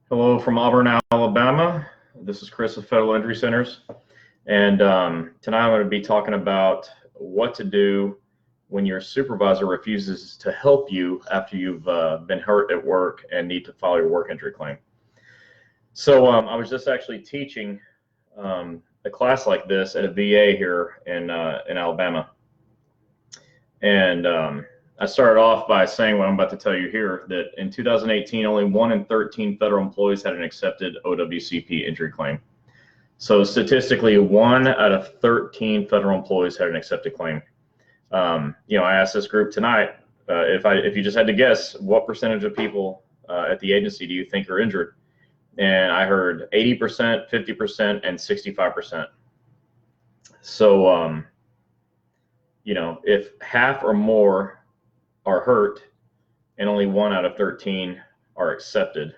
Hello from Auburn, Alabama. This is Chris of Federal Injury Centers. And tonight I'm going to be talking about what to do when your supervisor refuses to help you after you've been hurt at work and need to file your work injury claim. So I was just actually teaching a class like this at a VA here in Alabama. And I started off by saying what I'm about to tell you here, that in 2018, only 1 in 13 federal employees had an accepted OWCP injury claim. So statistically, 1 out of 13 federal employees had an accepted claim. I asked this group tonight, if you just had to guess, what percentage of people at the agency do you think are injured? And I heard 80%, 50%, and 65%. So, if half or more are hurt and only 1 out of 13 are accepted,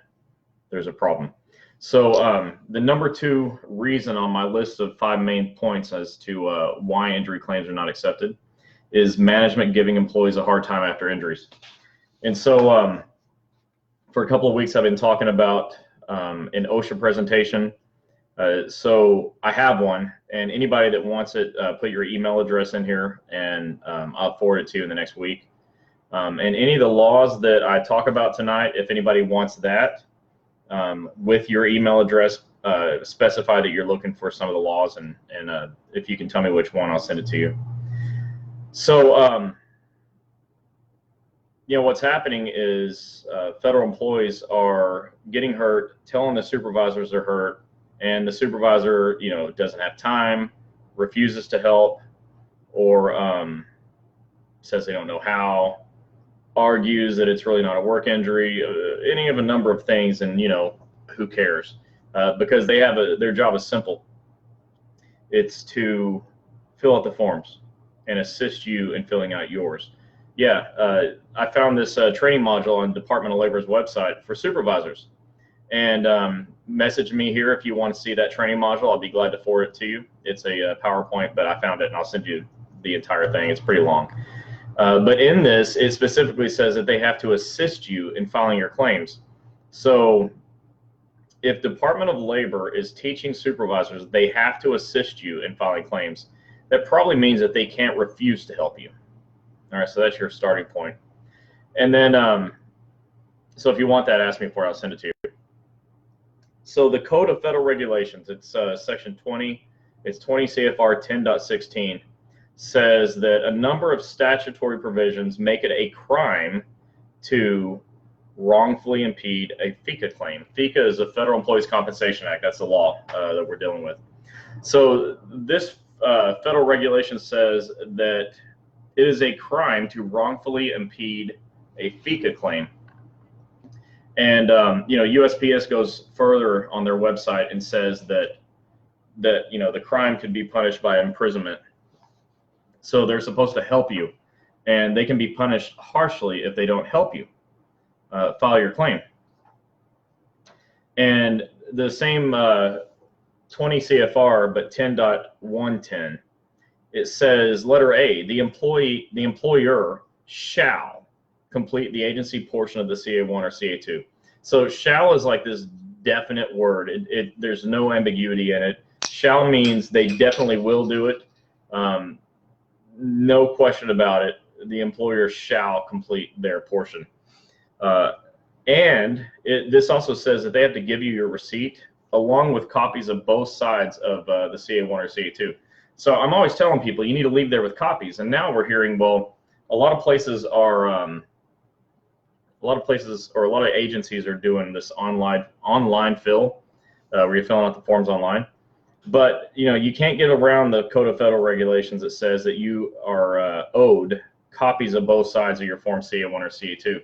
there's a problem. So the number 2 reason on my list of 5 main points as to why injury claims are not accepted is management giving employees a hard time after injuries. And so for a couple of weeks I've been talking about an OSHA presentation. So I have one, and anybody that wants it, put your email address in here, and I'll forward it to you in the next week. And any of the laws that I talk about tonight, if anybody wants that, with your email address, specify that you're looking for some of the laws, and if you can tell me which one, I'll send it to you. So, what's happening is federal employees are getting hurt, telling the supervisors they're hurt, and the supervisor, doesn't have time, refuses to help, or says they don't know how, argues that it's really not a work injury, any of a number of things, and who cares? Because they have their job is simple. It's to fill out the forms and assist you in filling out yours. I found this training module on Department of Labor's website for supervisors, and message me here if you want to see that training module. I'll be glad to forward it to you. It's a PowerPoint, but I found it and I'll send you the entire thing. It's pretty long. But in this, it specifically says that they have to assist you in filing your claims. So if Department of Labor is teaching supervisors they have to assist you in filing claims, that probably means that they can't refuse to help you. All right, so that's your starting point. And then, so if you want that, ask me for it, I'll send it to you. So the Code of Federal Regulations, it's section 20, it's 20 CFR 10.16. says that a number of statutory provisions make it a crime to wrongfully impede a FECA claim. FECA is the Federal Employees Compensation Act. That's the law that we're dealing with. So this federal regulation says that it is a crime to wrongfully impede a FECA claim. And USPS goes further on their website and says that the crime could be punished by imprisonment. So they're supposed to help you, and they can be punished harshly if they don't help you file your claim. And the same 20 CFR, but 10.110, it says, letter A, the employer shall complete the agency portion of the CA1 or CA2. So shall is like this definite word. There's no ambiguity in it. Shall means they definitely will do it. No question about it, the employer shall complete their portion. And this also says that they have to give you your receipt along with copies of both sides of the CA1 or CA2. So I'm always telling people you need to leave there with copies. And now we're hearing, well, a lot of places are, a lot of agencies are doing this online fill, where you're filling out the forms online. But you can't get around the Code of Federal Regulations that says that you are owed copies of both sides of your Form CA1 or CA2.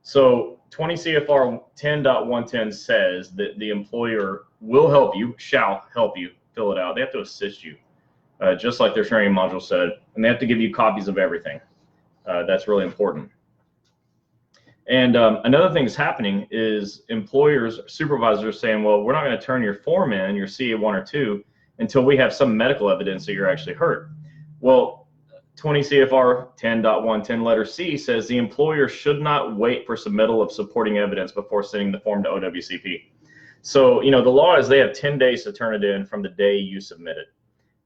So 20 CFR 10.110 says that the employer will help you, shall help you fill it out. They have to assist you, just like their training module said, and they have to give you copies of everything. That's really important. And another thing that's happening is employers, supervisors are saying, well, we're not going to turn your form in, your CA1 or 2, until we have some medical evidence that you're actually hurt. Well, 20 CFR 10.110 letter C says the employer should not wait for submittal of supporting evidence before sending the form to OWCP. So, the law is they have 10 days to turn it in from the day you submit it.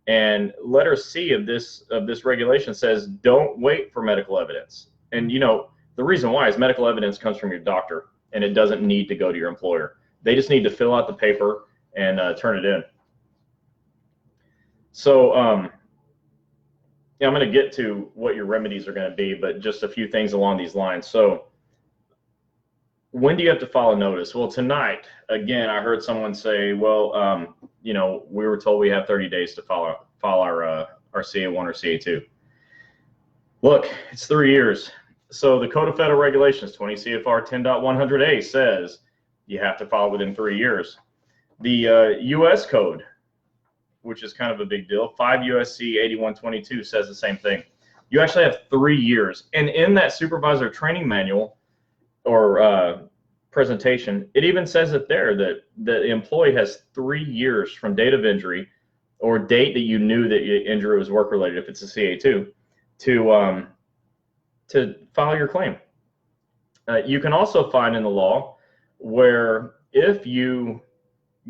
And letter C of this regulation says don't wait for medical evidence. And the reason why is medical evidence comes from your doctor, and it doesn't need to go to your employer. They just need to fill out the paper and turn it in. So I'm going to get to what your remedies are going to be, but just a few things along these lines. So when do you have to file a notice? Well, tonight, again, I heard someone say, well, we were told we have 30 days to file our CA1 or CA2. Look, it's 3 years. So the Code of Federal Regulations, 20 CFR 10.100A says you have to file within 3 years. The U.S. Code, which is kind of a big deal, 5 USC 8122 says the same thing. You actually have 3 years. And in that supervisor training manual or presentation, it even says it there that the employee has 3 years from date of injury or date that you knew that your injury was work-related, if it's a CA2, to file your claim. You can also find in the law where if you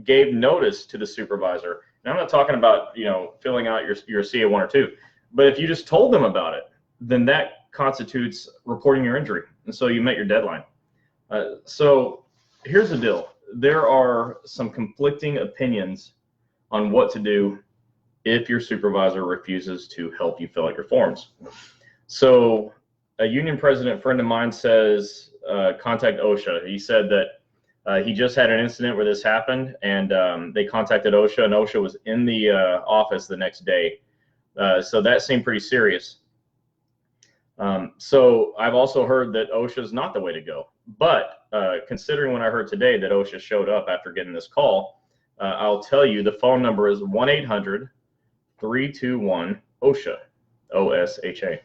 gave notice to the supervisor, and I'm not talking about filling out your CA1 or 2, but if you just told them about it, then that constitutes reporting your injury, and so you met your deadline. So here's the deal. There are some conflicting opinions on what to do if your supervisor refuses to help you fill out your forms. So a union president friend of mine says, contact OSHA. He said that he just had an incident where this happened, and they contacted OSHA, and OSHA was in the office the next day. So that seemed pretty serious. So I've also heard that OSHA is not the way to go. But considering when I heard today that OSHA showed up after getting this call, I'll tell you the phone number is 1-800-321-OSHA, OSHA.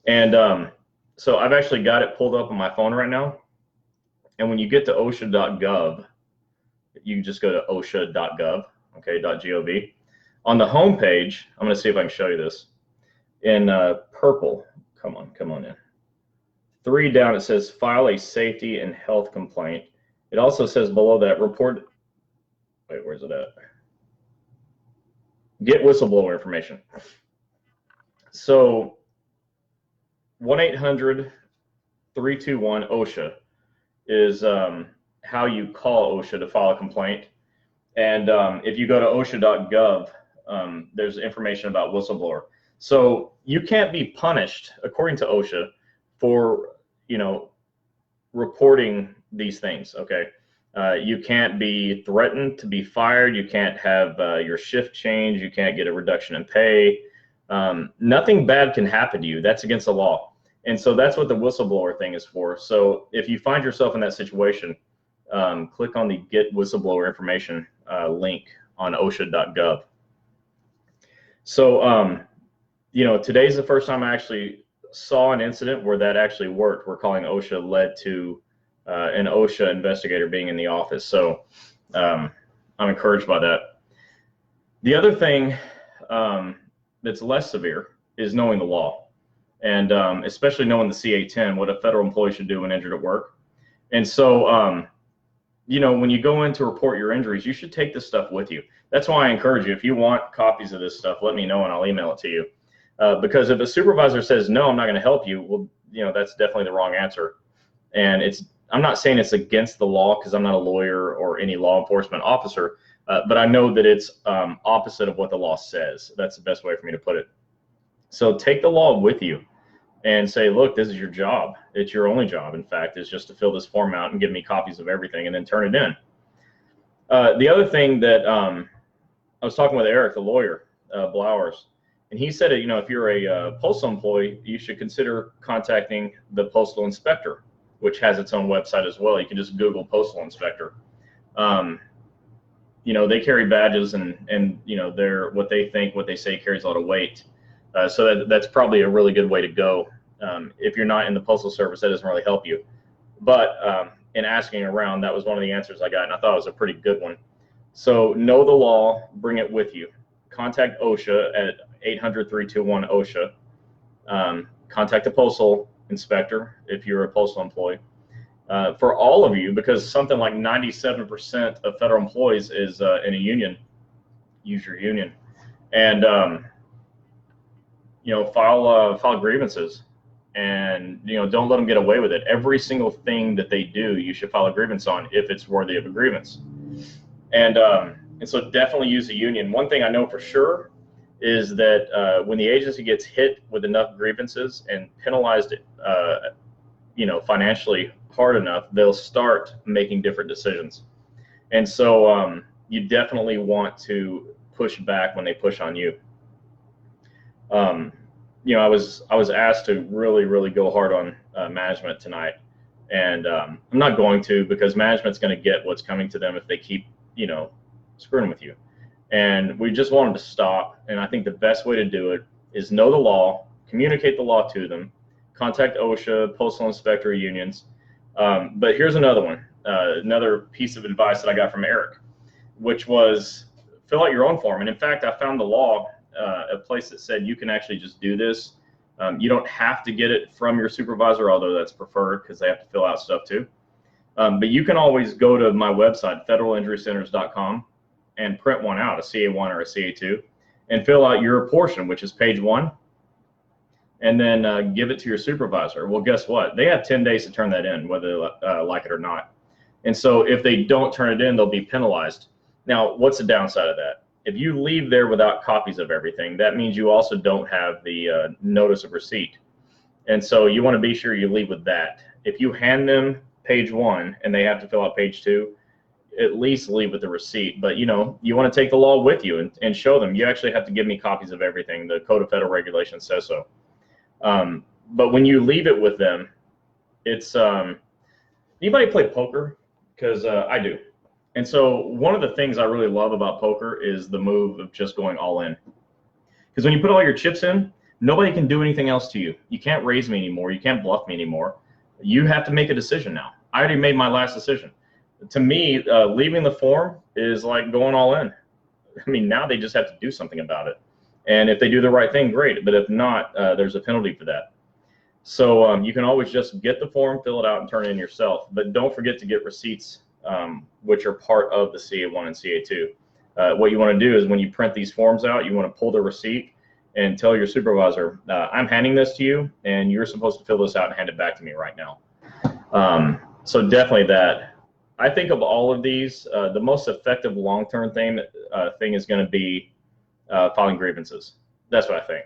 And so I've actually got it pulled up on my phone right now. And when you get to OSHA.gov, you just go to OSHA.gov, okay, .gov. On the home page, I'm going to see if I can show you this. In purple, come on in. 3 down, it says file a safety and health complaint. It also says below that report, wait, where's it at? Get whistleblower information. So 1-800-321-OSHA is how you call OSHA to file a complaint. And if you go to OSHA.gov, there's information about whistleblower. So you can't be punished, according to OSHA, for reporting these things. Okay, you can't be threatened to be fired. You can't have your shift change. You can't get a reduction in pay. Nothing bad can happen to you. That's against the law. And so that's what the whistleblower thing is for. So if you find yourself in that situation, click on the Get Whistleblower Information link on OSHA.gov. So, today's the first time I actually saw an incident where that actually worked, where calling OSHA led to an OSHA investigator being in the office. So I'm encouraged by that. The other thing that's less severe is knowing the law, and especially knowing the CA10, what a federal employee should do when injured at work. And so, when you go in to report your injuries, you should take this stuff with you. That's why I encourage you, if you want copies of this stuff, let me know and I'll email it to you. Because if a supervisor says, no, I'm not going to help you, well, that's definitely the wrong answer. And I'm not saying it's against the law, because I'm not a lawyer or any law enforcement officer, but I know that it's opposite of what the law says. That's the best way for me to put it. So take the law with you and say, look, this is your job. It's your only job, in fact, is just to fill this form out and give me copies of everything and then turn it in. The other thing that I was talking with Eric, the lawyer, Blowers, and he said, if you're a postal employee, you should consider contacting the postal inspector, which has its own website as well. You can just Google postal inspector. They carry badges, and they're what they think, what they say carries a lot of weight. So that's probably a really good way to go. If you're not in the postal service, that doesn't really help you. But in asking around, that was one of the answers I got, and I thought it was a pretty good one. So know the law, bring it with you. Contact OSHA at 800-321-OSHA. Contact the postal inspector if you're a postal employee. for all of you, because something like 97% of federal employees is in a union. Use your union, and file grievances, and don't let them get away with it. Every single thing that they do, you should file a grievance on if it's worthy of a grievance. And so definitely use a union. One thing I know for sure is that when the agency gets hit with enough grievances and penalized, financially hard enough, they'll start making different decisions. And so you definitely want to push back when they push on you. I was asked to really go hard on management tonight, and I'm not going to, because management's going to get what's coming to them if they keep screwing with you. And we just want them to stop. And I think the best way to do it is know the law, communicate the law to them, contact OSHA, postal inspector, unions. But here's another one, another piece of advice that I got from Eric, which was fill out your own form. And in fact, I found the law, a place that said you can actually just do this. You don't have to get it from your supervisor, although that's preferred because they have to fill out stuff too. But you can always go to my website, federalinjurycenters.com, and print one out, a CA1 or a CA2, and fill out your portion, which is page 1, and then give it to your supervisor. Well, guess what? They have 10 days to turn that in, whether they like it or not. And so if they don't turn it in, they'll be penalized. Now, what's the downside of that? If you leave there without copies of everything, that means you also don't have the notice of receipt. And so you want to be sure you leave with that. If you hand them page 1 and they have to fill out page 2, at least leave with the receipt. But you want to take the law with you and show them you actually have to give me copies of everything. The Code of Federal Regulations says so. But when you leave it with them, it's anybody play poker? Because I do. And so one of the things I really love about poker is the move of just going all in. Because when you put all your chips in, nobody can do anything else to you. You can't raise me anymore. You can't bluff me anymore. You have to make a decision now. I already made my last decision. To me, leaving the form is like going all in. I mean, now they just have to do something about it. And if they do the right thing, great. But if not, there's a penalty for that. So you can always just get the form, fill it out, and turn it in yourself. But don't forget to get receipts, which are part of the CA1 and CA2. What you want to do is when you print these forms out, you want to pull the receipt and tell your supervisor, I'm handing this to you, and you're supposed to fill this out and hand it back to me right now. So definitely that. I think of all of these, the most effective long-term thing is going to be filing grievances. That's what I think.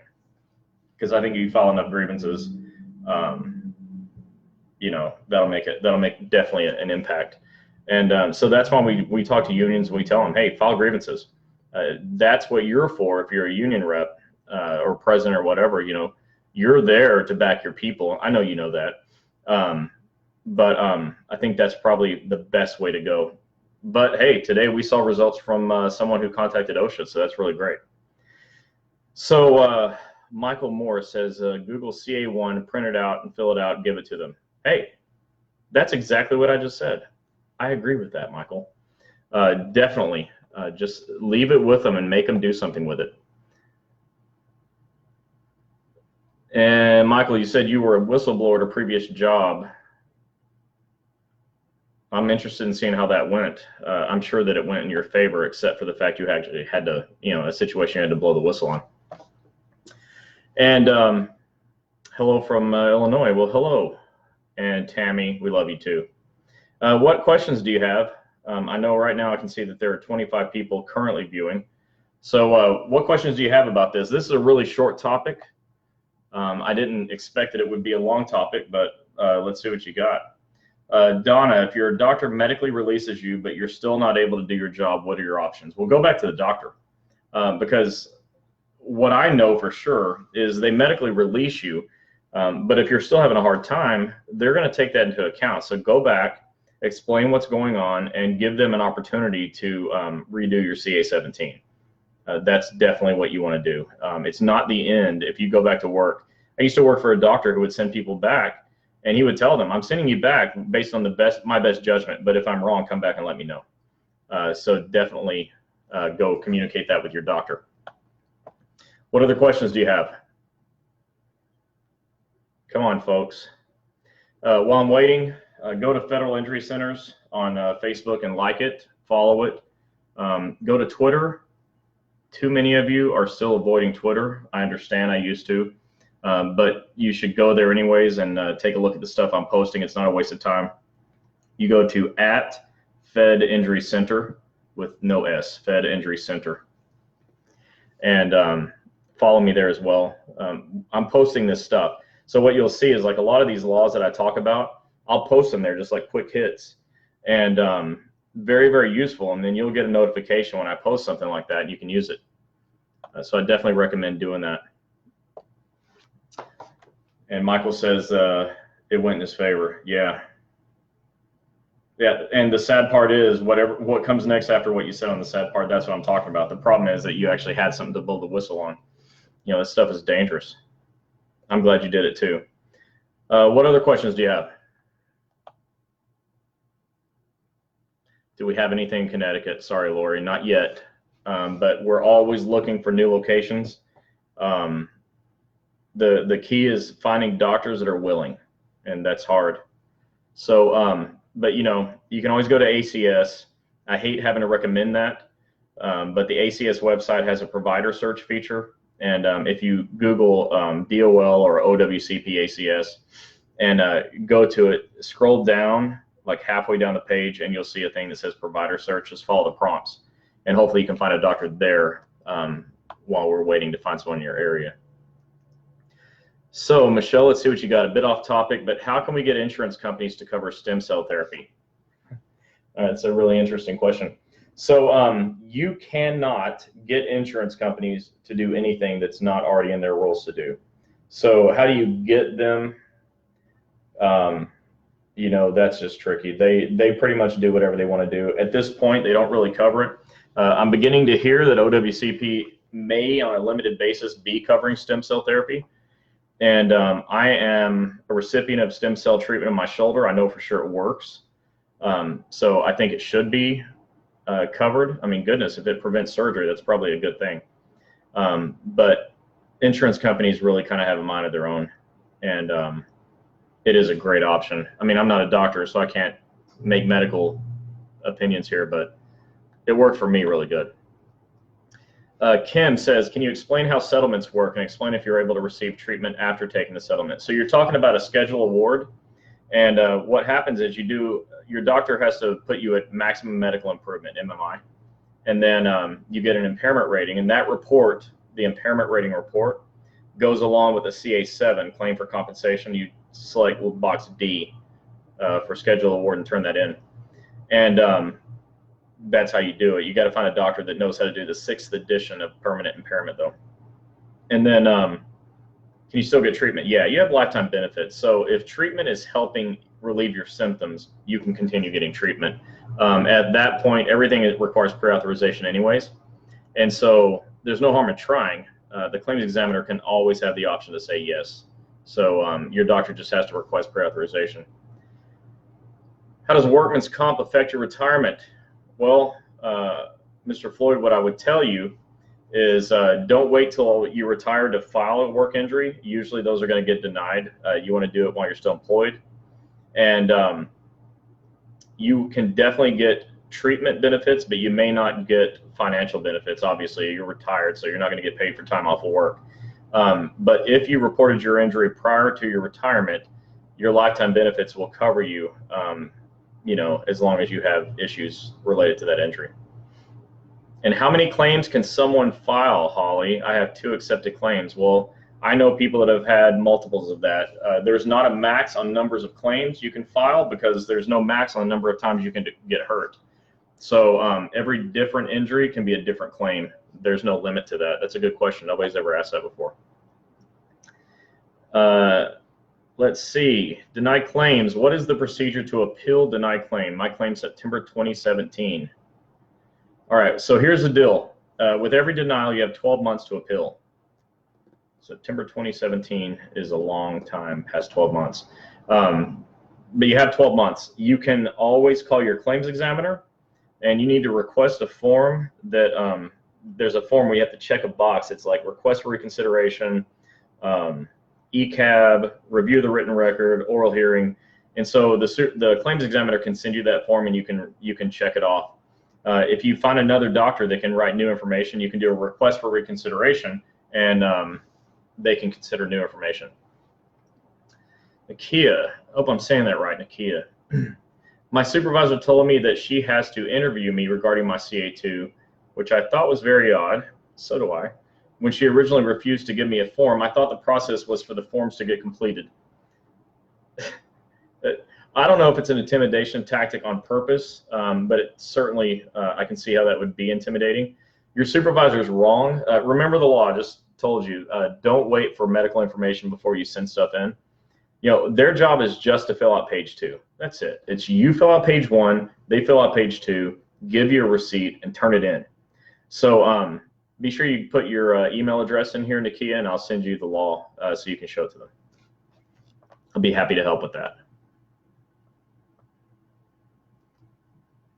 Because I think if you file enough grievances, that'll make definitely an impact. And so that's why we talk to unions. We tell them, hey, file grievances. That's what you're for. If you're a union rep or president or whatever, you're there to back your people. I know you know that. But I think that's probably the best way to go. But hey, today we saw results from someone who contacted OSHA, so that's really great. So Michael Moore says, Google CA1, print it out and fill it out and give it to them. Hey, that's exactly what I just said. I agree with that, Michael. Definitely. Just leave it with them and make them do something with it. And Michael, you said you were a whistleblower at a previous job. I'm interested in seeing how that went. I'm sure that it went in your favor, except for the fact you actually had to, a situation you had to blow the whistle on. And hello from Illinois. Well, hello. And Tammy, we love you too. What questions do you have? I know right now I can see that there are 25 people currently viewing. So what questions do you have about this? This is a really short topic. I didn't expect that it would be a long topic, but let's see what you got. Donna, if your doctor medically releases you, but you're still not able to do your job, what are your options? Well, go back to the doctor, because what I know for sure is they medically release you, but if you're still having a hard time, they're going to take that into account. So go back, explain what's going on, and give them an opportunity to redo your CA-17. That's definitely what you want to do. It's not the end if you go back to work. I used to work for a doctor who would send people back, and he would tell them, I'm sending you back based on my best judgment, but if I'm wrong, come back and let me know. So definitely go communicate that with your doctor. What other questions do you have? Come on, folks. While I'm waiting, go to Federal Injury Centers on Facebook and like it, follow it. Go to Twitter. Too many of you are still avoiding Twitter. I understand, I used to. But you should go there anyways and take a look at the stuff I'm posting. It's not a waste of time. You go to @Fed Injury Center with no S, Fed Injury Center. And follow me there as well. I'm posting this stuff. So what you'll see is like a lot of these laws that I talk about, I'll post them there just like quick hits. And very, very useful. And then you'll get a notification when I post something like that and you can use it. So I definitely recommend doing that. And Michael says it went in his favor. Yeah. Yeah, and the sad part is what comes next after what you said on the sad part, that's what I'm talking about. The problem is that you actually had something to blow the whistle on. You know, this stuff is dangerous. I'm glad you did it too. What other questions do you have? Do we have anything in Connecticut? Sorry, Lori, not yet. But we're always looking for new locations. The key is finding doctors that are willing, and that's hard. So, but you know, you can always go to ACS. I hate having to recommend that, but the ACS website has a provider search feature. And if you Google DOL or OWCP ACS and go to it, scroll down like halfway down the page, and you'll see a thing that says provider search. Just follow the prompts, and hopefully you can find a doctor there while we're waiting to find someone in your area. So Michelle, let's see what you got. A bit off topic, but how can we get insurance companies to cover stem cell therapy? It's a really interesting question. So you cannot get insurance companies to do anything that's not already in their rules to do. So how do you get them? You know, that's just tricky. They pretty much do whatever they want to do. At this point, they don't really cover it. I'm beginning to hear that OWCP may, on a limited basis, be covering stem cell therapy. And I am a recipient of stem cell treatment in my shoulder. I know for sure it works. So I think it should be covered. I mean, goodness, if it prevents surgery, that's probably a good thing. But insurance companies really kind of have a mind of their own. And it is a great option. I mean, I'm not a doctor, so I can't make medical opinions here, but it worked for me really good. Kim says, can you explain how settlements work and explain if you're able to receive treatment after taking the settlement? So you're talking about a schedule award, and what happens is your doctor has to put you at maximum medical improvement, MMI, and then you get an impairment rating, and that report, the impairment rating report, goes along with a CA7, claim for compensation. You select box D for schedule award and turn that in. And that's how you do it. You got to find a doctor that knows how to do the 6th edition of permanent impairment, though. And then can you still get treatment? Yeah, you have lifetime benefits. So if treatment is helping relieve your symptoms, you can continue getting treatment. At that point, everything requires pre-authorization anyways. And so there's no harm in trying. The claims examiner can always have the option to say yes. So your doctor just has to request pre-authorization. How does workman's comp affect your retirement? Well, Mr. Floyd, what I would tell you is don't wait till you retire to file a work injury. Usually those are going to get denied. You want to do it while you're still employed. And you can definitely get treatment benefits, but you may not get financial benefits. Obviously, you're retired, so you're not going to get paid for time off of work. But if you reported your injury prior to your retirement, your lifetime benefits will cover you, you know, as long as you have issues related to that injury. And how many claims can someone file, Holly? I have 2 accepted claims. Well, I know people that have had multiples of that. There's not a max on numbers of claims you can file because there's no max on the number of times you can get hurt. So every different injury can be a different claim. There's no limit to that. That's a good question. Nobody's ever asked that before. Let's see. Denied claims. What is the procedure to appeal denied claim? My claim September 2017. All right, so here's the deal. With every denial, you have 12 months to appeal. September 2017 is a long time, past 12 months. But you have 12 months. You can always call your claims examiner, and you need to request a form that, there's a form where you have to check a box. It's like request for reconsideration, ECAB, review the written record, oral hearing, And so the claims examiner can send you that form, and you can check it off. If you find another doctor that can write new information, you can do a request for reconsideration, and they can consider new information. Nakia, I hope I'm saying that right, Nakia. My supervisor told me that she has to interview me regarding my CA2, which I thought was very odd. So do I. When she originally refused to give me a form, I thought the process was for the forms to get completed. I don't know if it's an intimidation tactic on purpose, but it certainly, I can see how that would be intimidating. Your supervisor is wrong. Remember the law, I just told you, don't wait for medical information before you send stuff in. You know, their job is just to fill out page 2. That's it. It's you fill out page 1, they fill out page 2, give you a receipt, and turn it in. So be sure you put your email address in here, Nakia, and I'll send you the law so you can show it to them. I'll be happy to help with that.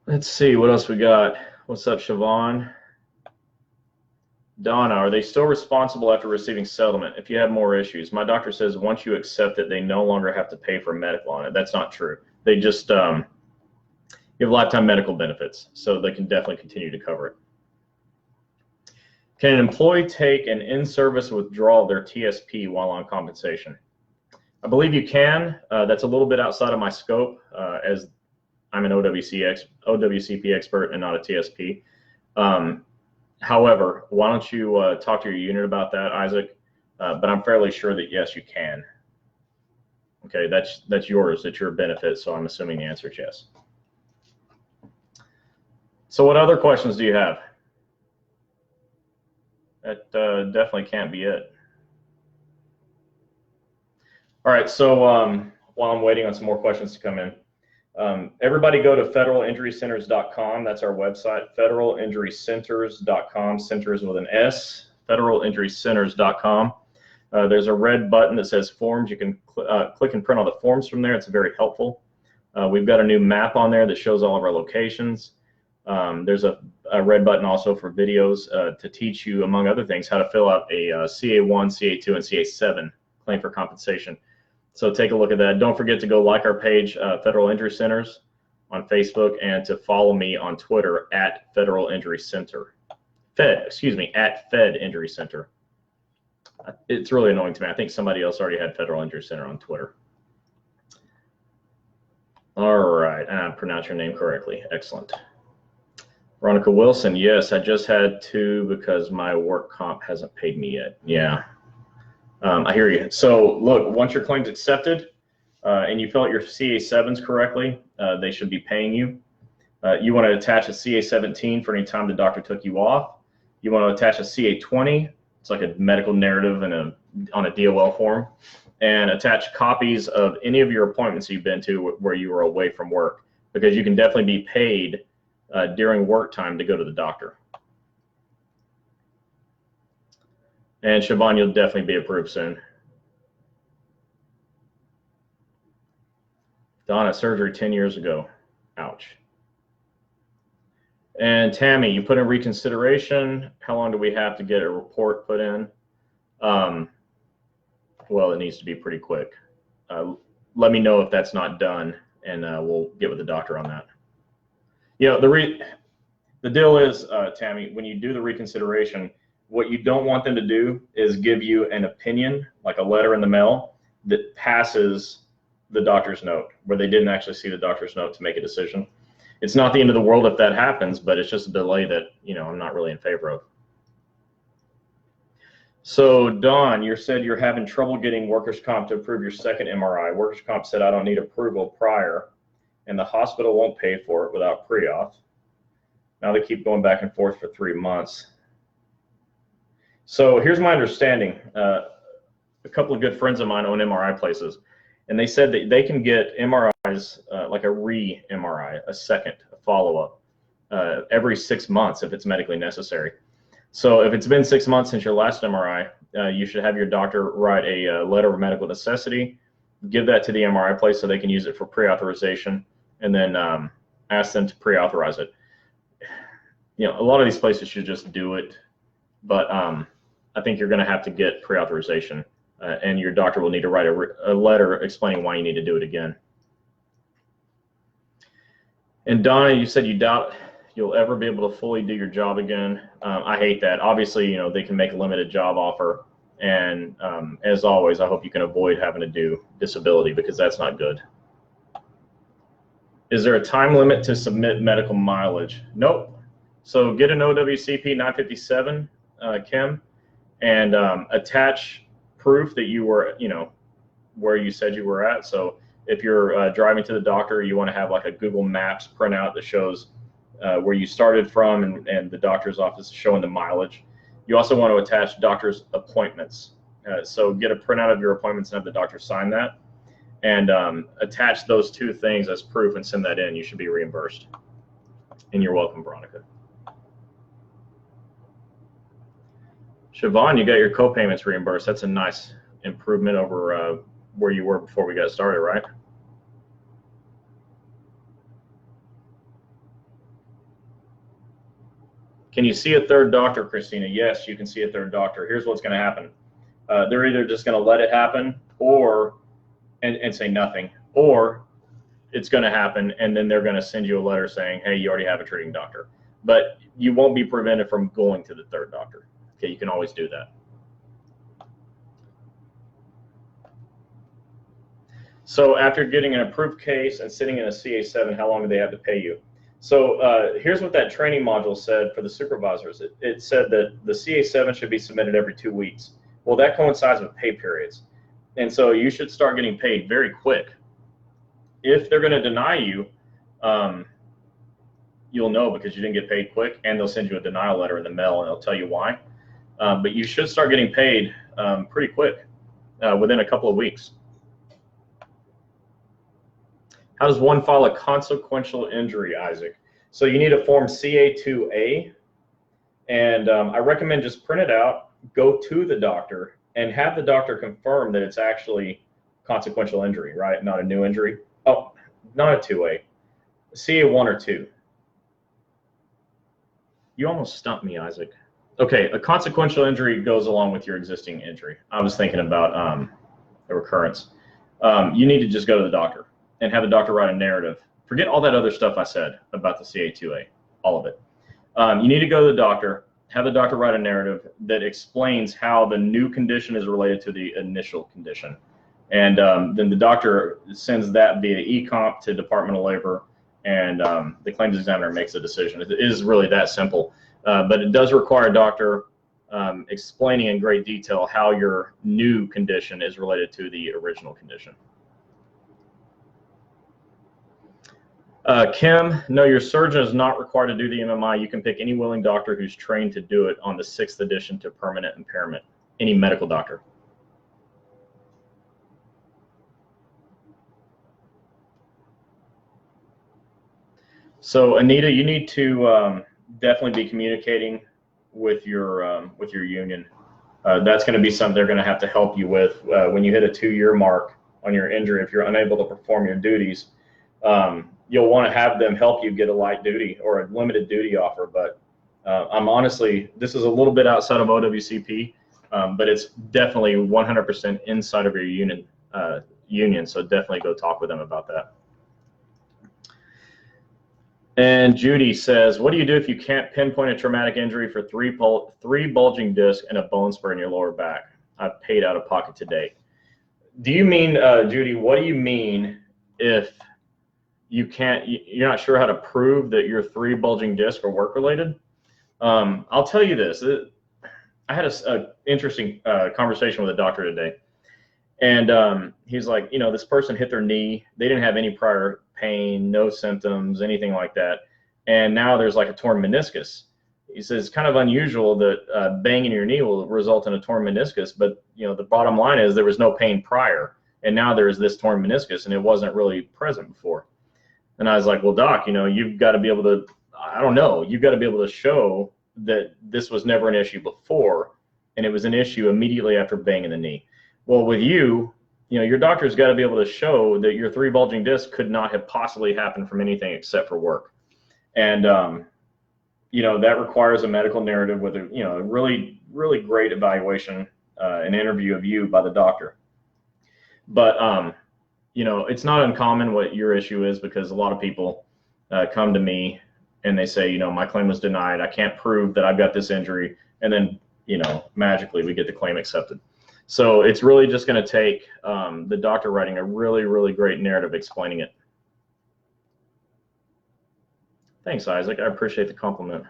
Let's see, what else we got? What's up, Siobhan? Donna, are they still responsible after receiving settlement if you have more issues? My doctor says once you accept it, they no longer have to pay for medical on it. That's not true. They just, you have lifetime medical benefits, so they can definitely continue to cover it. Can an employee take an in-service withdrawal of their TSP while on compensation? I believe you can. That's a little bit outside of my scope, as I'm an OWCP expert and not a TSP. However, why don't you talk to your unit about that, Isaac? But I'm fairly sure that yes, you can. Okay, that's yours. It's your benefit, so I'm assuming the answer is yes. So what other questions do you have? That definitely can't be it. All right, so while I'm waiting on some more questions to come in, everybody go to federalinjurycenters.com. That's our website, federalinjurycenters.com. Centers with an S, federalinjurycenters.com. There's a red button that says forms. You can click and print all the forms from there. It's very helpful. We've got a new map on there that shows all of our locations. There's a red button also for videos to teach you, among other things, how to fill out a CA1, CA2, and CA7 claim for compensation. So take a look at that. Don't forget to go like our page, Federal Injury Centers, on Facebook, and to follow me on Twitter at Federal Injury Center. At Fed Injury Center. It's really annoying to me. I think somebody else already had Federal Injury Center on Twitter. All right, I pronounced your name correctly. Excellent. Veronica Wilson, yes, I just had to because my work comp hasn't paid me yet. Yeah. I hear you. So look, once your claim's accepted and you fill out your CA7s correctly, they should be paying you. You want to attach a CA17 for any time the doctor took you off. You want to attach a CA20. It's like a medical narrative on a DOL form, and attach copies of any of your appointments you've been to where you were away from work, because you can definitely be paid during work time to go to the doctor. And Siobhan, you'll definitely be approved soon. Donna, surgery 10 years ago. Ouch. And Tammy, you put in reconsideration. How long do we have to get a report put in? Well, it needs to be pretty quick. Let me know if that's not done, and we'll get with the doctor on that. You know, the deal is, Tammy, when you do the reconsideration, what you don't want them to do is give you an opinion, like a letter in the mail, that passes the doctor's note, where they didn't actually see the doctor's note to make a decision. It's not the end of the world if that happens, but it's just a delay that, you know, I'm not really in favor of. So Don, you said you're having trouble getting workers' comp to approve your second MRI. Workers' comp said I don't need approval prior, and the hospital won't pay for it without pre-auth. Now they keep going back and forth for 3 months. So here's my understanding. A couple of good friends of mine own MRI places, and they said that they can get MRIs, like a re-MRI, a second follow-up, every 6 months if it's medically necessary. So if it's been 6 months since your last MRI, you should have your doctor write a letter of medical necessity, give that to the MRI place so they can use it for pre-authorization, and then ask them to pre-authorize it. You know, a lot of these places should just do it, but I think you're going to have to get pre-authorization, and your doctor will need to write a letter explaining why you need to do it again. And Donna, you said you doubt you'll ever be able to fully do your job again. I hate that. Obviously, you know, they can make a limited job offer. And as always, I hope you can avoid having to do disability, because that's not good. Is there a time limit to submit medical mileage? Nope. So get an OWCP 957, Kim, and attach proof that you were, you know, where you said you were at. So if you're driving to the doctor, you want to have like a Google Maps printout that shows where you started from, and the doctor's office showing the mileage. You also want to attach doctor's appointments. So get a printout of your appointments and have the doctor sign that, and attach those two things as proof and send that in. You should be reimbursed. And you're welcome, Veronica. Siobhan, you got your co-payments reimbursed. That's a nice improvement over where you were before we got started, right? Can you see a third doctor, Christina? Yes, you can see a third doctor. Here's what's going to happen. They're either just going to let it happen or and say nothing, or it's going to happen and then they're going to send you a letter saying, hey, you already have a treating doctor. But you won't be prevented from going to the third doctor. Okay, you can always do that. So after getting an approved case and sitting in a CA7, how long do they have to pay you? So here's what that training module said for the supervisors. It said that the CA7 should be submitted every 2 weeks. Well, that coincides with pay periods. And so you should start getting paid very quick. If they're going to deny you, you'll know because you didn't get paid quick, and they'll send you a denial letter in the mail and they'll tell you why. But you should start getting paid pretty quick, within a couple of weeks. How does one file a consequential injury, Isaac? So you need a form CA2A, and I recommend just print it out, go to the doctor, and have the doctor confirm that it's actually consequential injury, right? Not a new injury. Oh, not a 2A, CA1 or 2. You almost stumped me, Isaac. Okay, a consequential injury goes along with your existing injury. I was thinking about a recurrence. You need to just go to the doctor and have the doctor write a narrative. Forget all that other stuff I said about the CA2A, all of it. You need to go to the doctor, have the doctor write a narrative that explains how the new condition is related to the initial condition. And then the doctor sends that via e-comp to Department of Labor, and the claims examiner makes a decision. It is really that simple. But it does require a doctor explaining in great detail how your new condition is related to the original condition. Kim, no, your surgeon is not required to do the MMI. You can pick any willing doctor who's trained to do it on the 6th edition to permanent impairment, any medical doctor. So Anita, you need to definitely be communicating with your union. That's going to be something they're going to have to help you with when you hit a 2-year mark on your injury. If you're unable to perform your duties, you'll want to have them help you get a light duty or a limited duty offer. But I'm honestly, this is a little bit outside of OWCP, but it's definitely 100% inside of your union. So definitely go talk with them about that. And Judy says, what do you do if you can't pinpoint a traumatic injury for three bulging discs and a bone spur in your lower back? I've paid out of pocket to date. Do you mean, Judy, what do you mean if you're not sure how to prove that your 3 bulging discs are work-related? I'll tell you this. I had an interesting conversation with a doctor today. And he's like, you know, this person hit their knee. They didn't have any prior pain, no symptoms, anything like that. And now there's like a torn meniscus. He says it's kind of unusual that banging your knee will result in a torn meniscus. But, you know, the bottom line is there was no pain prior. And now there is this torn meniscus, and it wasn't really present before. And I was like, well, doc, you know, you've got to be able to, I don't know, you've got to be able to show that this was never an issue before, and it was an issue immediately after banging the knee. Well, with you, you know, your doctor's got to be able to show that your 3 bulging discs could not have possibly happened from anything except for work. And, you know, that requires a medical narrative with a, you know, a really, really great evaluation, an interview of you by the doctor. But, you know, it's not uncommon what your issue is, because a lot of people come to me and they say, my claim was denied. I can't prove that I've got this injury. And then, magically we get the claim accepted. So it's really just going to take the doctor writing a really, really great narrative explaining it. Thanks, Isaac. I appreciate the compliment.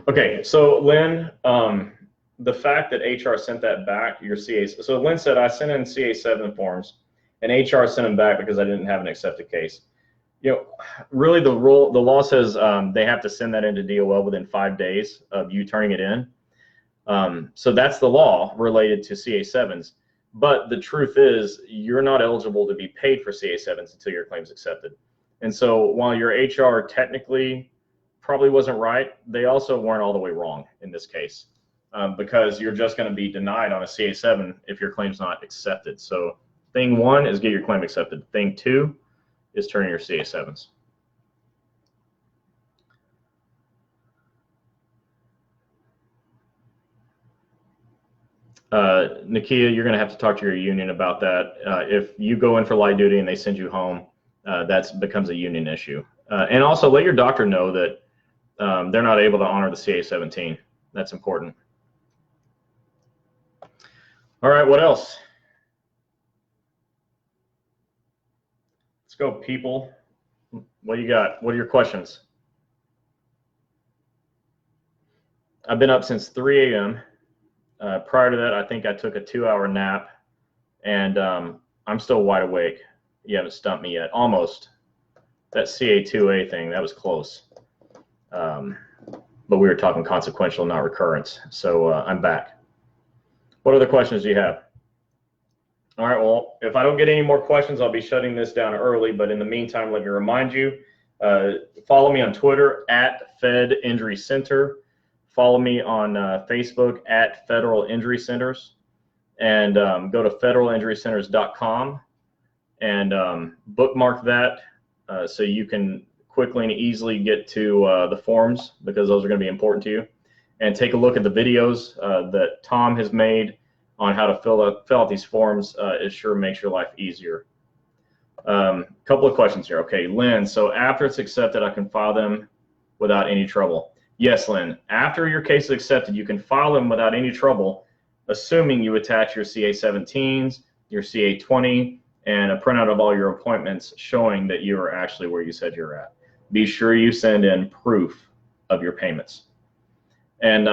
Okay, so Lynn, the fact that HR sent that back, your CA, so Lynn said I sent in CA7 forms and HR sent them back because I didn't have an accepted case. Really the law says they have to send that into DOL within 5 days of you turning it in. So that's the law related to CA7s. But the truth is you're not eligible to be paid for CA7s until your claim's accepted. And so while your HR technically probably wasn't right, they also weren't all the way wrong in this case, because you're just going to be denied on a CA7 if your claim's not accepted. So thing one is get your claim accepted. Thing two is turn in your CA7s. Nakia, you're going to have to talk to your union about that. If you go in for light duty and they send you home, that becomes a union issue. And also let your doctor know that they're not able to honor the CA17. That's important. All right, what else? Let's go, people. What do you got? What are your questions? I've been up since 3 a.m. Prior to that, I think I took a 2-hour nap, and I'm still wide awake. You haven't stumped me yet. Almost. That CA2A thing, that was close. But we were talking consequential, not recurrence. So I'm back. What other questions do you have? All right, well, if I don't get any more questions, I'll be shutting this down early. But in the meantime, let me remind you, follow me on Twitter at Fed Injury Center. Follow me on Facebook at Federal Injury Centers. And go to federalinjurycenters.com and bookmark that so you can quickly and easily get to the forms, because those are going to be important to you. And take a look at the videos that Tom has made on how to fill out these forms. It sure makes your life easier. Couple of questions here. Okay, Lynn, so after it's accepted, I can file them without any trouble. Yes, Lynn, after your case is accepted, you can file them without any trouble, assuming you attach your CA17s, your CA20, and a printout of all your appointments showing that you are actually where you said you're at. Be sure you send in proof of your payments. And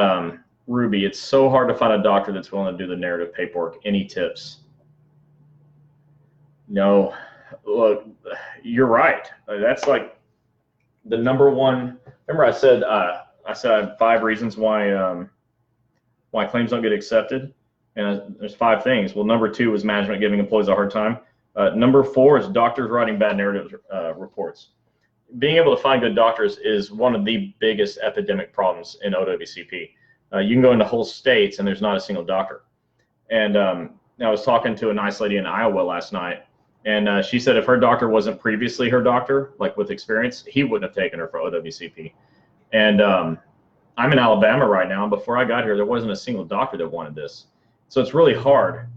Ruby, it's so hard to find a doctor that's willing to do the narrative paperwork. Any tips? No, look, you're right. That's like the number one. Remember, I said I have 5 reasons why claims don't get accepted, and there's 5 things. Well, number 2 is management giving employees a hard time. Number 4 is doctors writing bad narrative reports. Being able to find good doctors is one of the biggest epidemic problems in OWCP. You can go into whole states and there's not a single doctor. And I was talking to a nice lady in Iowa last night, and she said if her doctor wasn't previously her doctor, like with experience, he wouldn't have taken her for OWCP. And I'm in Alabama right now, and before I got here, there wasn't a single doctor that wanted this. So it's really hard.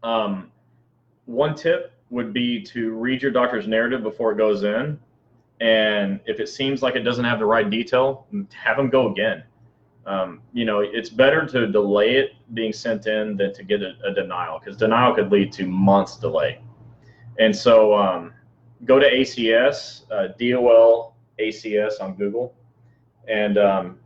One tip would be to read your doctor's narrative before it goes in. And if it seems like it doesn't have the right detail, have them go again. It's better to delay it being sent in than to get a denial, because denial could lead to months delay. And so go to ACS, DOL ACS on Google, and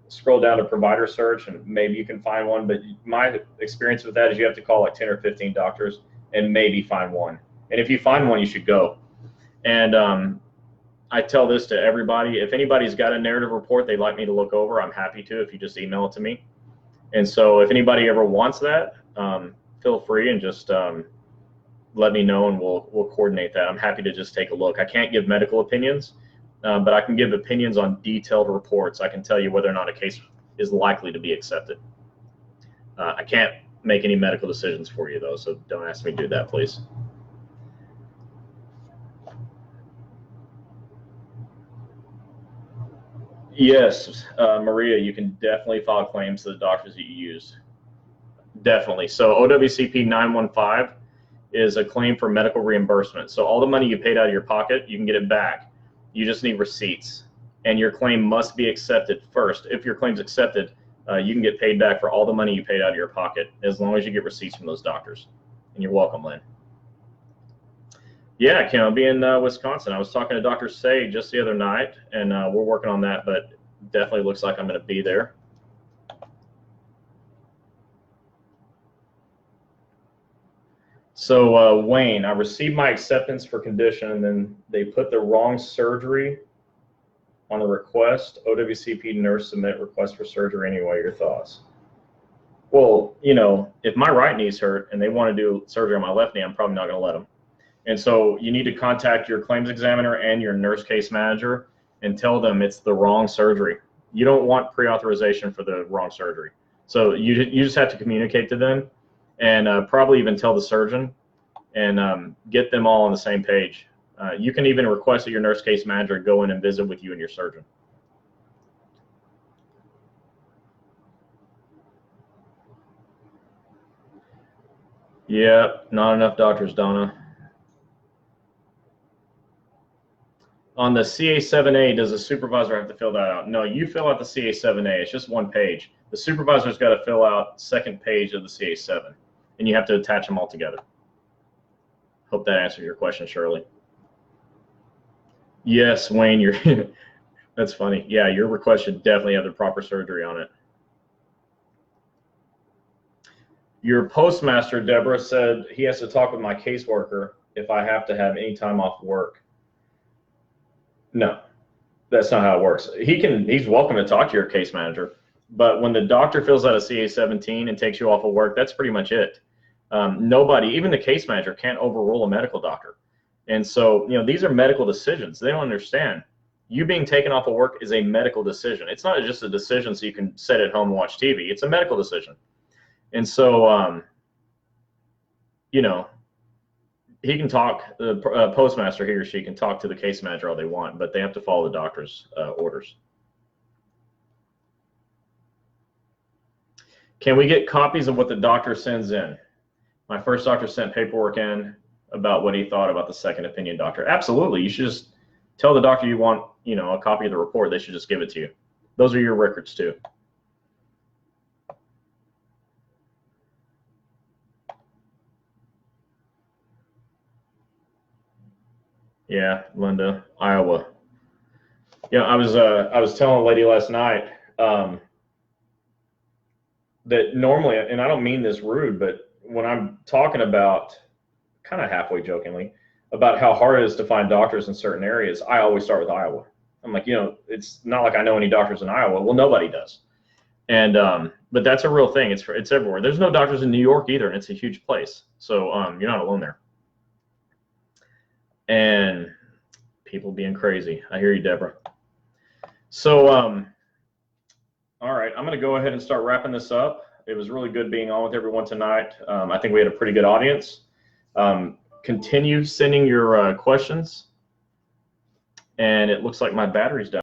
scroll down to provider search, and maybe you can find one. But my experience with that is you have to call like 10 or 15 doctors and maybe find one. And if you find one, you should go. And I tell this to everybody. If anybody's got a narrative report they'd like me to look over, I'm happy to, if you just email it to me. And so if anybody ever wants that, feel free and just let me know, and we'll coordinate that. I'm happy to just take a look. I can't give medical opinions, but I can give opinions on detailed reports. I can tell you whether or not a case is likely to be accepted. I can't make any medical decisions for you, though, so don't ask me to do that, please. Yes, Maria, you can definitely file claims to the doctors that you used. Definitely. So OWCP 915 is a claim for medical reimbursement. So all the money you paid out of your pocket, you can get it back. You just need receipts, and your claim must be accepted first. If your claim's accepted, you can get paid back for all the money you paid out of your pocket, as long as you get receipts from those doctors. And you're welcome, Lynn. Yeah, Kim, I'll be in Wisconsin. I was talking to Dr. Say just the other night, and we're working on that, but definitely looks like I'm going to be there. So Wayne, I received my acceptance for condition, and then they put the wrong surgery on the request. OWCP nurse submit request for surgery anyway. Your thoughts? Well, you know, if my right knee's hurt and they want to do surgery on my left knee, I'm probably not going to let them. And so you need to contact your claims examiner and your nurse case manager and tell them it's the wrong surgery. You don't want pre-authorization for the wrong surgery. So you just have to communicate to them, and probably even tell the surgeon, and get them all on the same page. You can even request that your nurse case manager go in and visit with you and your surgeon. Yeah, not enough doctors, Donna. On the CA7A, does the supervisor have to fill that out? No, you fill out the CA7A. It's just one page. The supervisor's got to fill out second page of the CA7, and you have to attach them all together. Hope that answers your question, Shirley. Yes, Wayne, you're that's funny. Yeah, your request should definitely have the proper surgery on it. Your postmaster, Deborah, said he has to talk with my caseworker if I have to have any time off work. No, that's not how it works. He's welcome to talk to your case manager, but when the doctor fills out a CA-17 and takes you off of work, that's pretty much it. Nobody, even the case manager, can't overrule a medical doctor. And so, you know, these are medical decisions. They don't understand. You being taken off of work is a medical decision. It's not just a decision so you can sit at home and watch TV. It's a medical decision. And so, you know, he can talk, the postmaster, he or she can talk to the case manager all they want, but they have to follow the doctor's orders. Can we get copies of what the doctor sends in? My first doctor sent paperwork in about what he thought about the second opinion doctor. Absolutely. You should just tell the doctor you want, you know, a copy of the report. They should just give it to you. Those are your records too. Yeah, Linda, Iowa. Yeah, I was telling a lady last night that normally, and I don't mean this rude, but when I'm talking about, kind of halfway jokingly, about how hard it is to find doctors in certain areas, I always start with Iowa. I'm like, you know, it's not like I know any doctors in Iowa. Well, nobody does. And but that's a real thing. It's everywhere. There's no doctors in New York either, and it's a huge place. So you're not alone there. And people being crazy. I hear you, Deborah. So, all right, I'm going to go ahead and start wrapping this up. It was really good being on with everyone tonight. I think we had a pretty good audience. Continue sending your questions. And it looks like my battery's down.